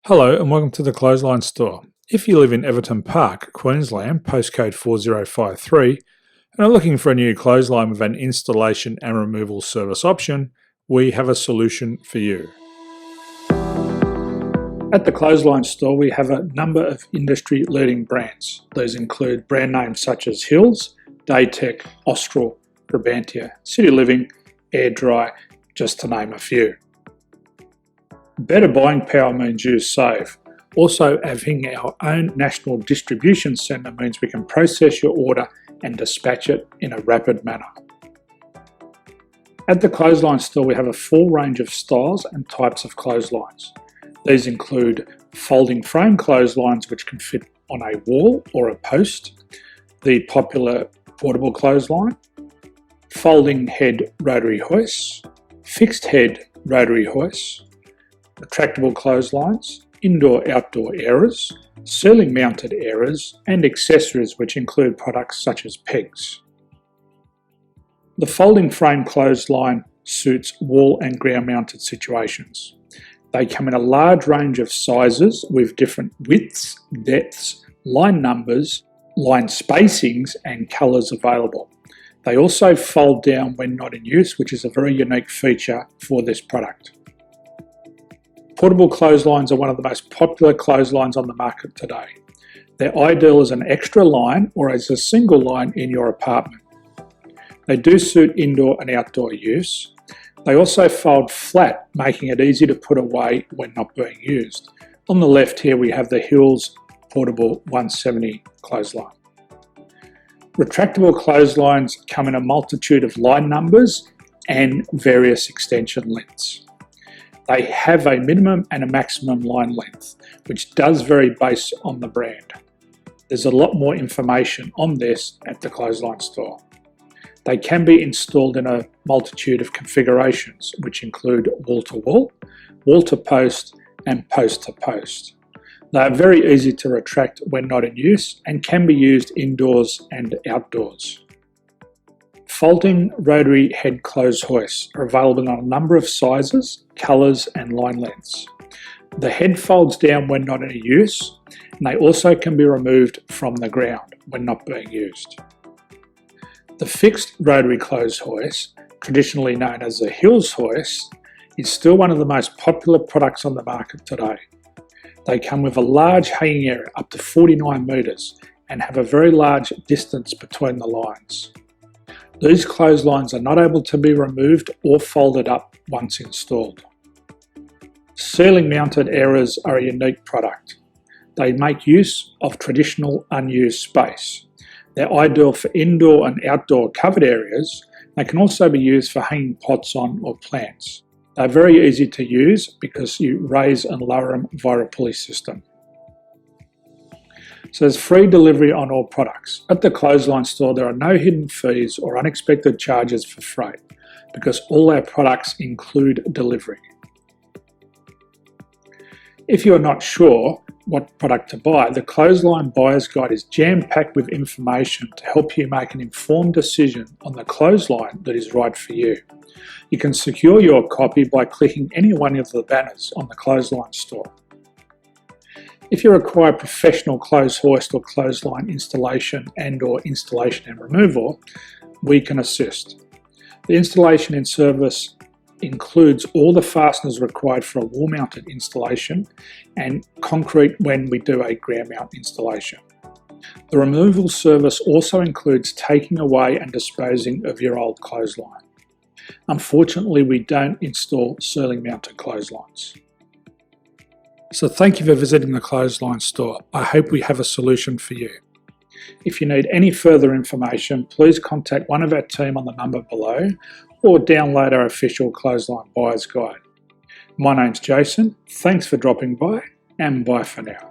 Hello and welcome to the Clothesline Store. If you live in Everton Park, Queensland, postcode 4053, and are looking for a new clothesline with an installation and removal service option, we have a solution for you. At the Clothesline Store, we have a number of industry-leading brands. These include brand names such as Hills, Daytech, Austral, Brabantia, City Living, Air Dry, just to name a few. Better buying power means you save. Also, having our own national distribution centre means we can process your order and dispatch it in a rapid manner. At the Clothesline Store, we have a full range of styles and types of clotheslines. These include folding frame clotheslines which can fit on a wall or a post, the popular portable clothesline, folding head rotary hoists, fixed head rotary hoists, retractable clotheslines, indoor-outdoor airers, ceiling-mounted airers, and accessories which include products such as pegs. The folding frame clothesline suits wall and ground-mounted situations. They come in a large range of sizes with different widths, depths, line numbers, line spacings, and colours available. They also fold down when not in use, which is a very unique feature for this product. Portable clotheslines are one of the most popular clotheslines on the market today. They're ideal as an extra line or as a single line in your apartment. They do suit indoor and outdoor use. They also fold flat, making it easy to put away when not being used. On the left here we have the Hills Portable 170 clothesline. Retractable clotheslines come in a multitude of line numbers and various extension lengths. They have a minimum and a maximum line length, which does vary based on the brand. There's a lot more information on this at the Clothesline Store. They can be installed in a multitude of configurations, which include wall-to-wall, wall-to-post, and post-to-post. They are very easy to retract when not in use and can be used indoors and outdoors. Folding rotary head clothes hoists are available on a number of sizes, colours and line lengths. The head folds down when not in use, and they also can be removed from the ground when not being used. The fixed rotary clothes hoist, traditionally known as the Hills hoist, is still one of the most popular products on the market today. They come with a large hanging area up to 49 metres and have a very large distance between the lines. These clotheslines are not able to be removed or folded up once installed. Ceiling mounted airers are a unique product. They make use of traditional unused space. They're ideal for indoor and outdoor covered areas. They can also be used for hanging pots on or plants. They're very easy to use because you raise and lower them via a pulley system. So there's free delivery on all products. At the Clothesline Store, there are no hidden fees or unexpected charges for freight because all our products include delivery. If you're not sure what product to buy, the Clothesline Buyer's Guide is jam-packed with information to help you make an informed decision on the clothesline that is right for you. You can secure your copy by clicking any one of the banners on the Clothesline Store. If you require professional clothes hoist or clothesline installation and/or installation and removal, we can assist. The installation and service includes all the fasteners required for a wall-mounted installation and concrete when we do a ground mount installation. The removal service also includes taking away and disposing of your old clothesline. Unfortunately, we don't install ceiling-mounted clotheslines. So thank you for visiting the Clothesline Store. I hope we have a solution for you. If you need any further information, please contact one of our team on the number below or download our official Clothesline Buyer's Guide. My name's Jason. Thanks for dropping by and bye for now.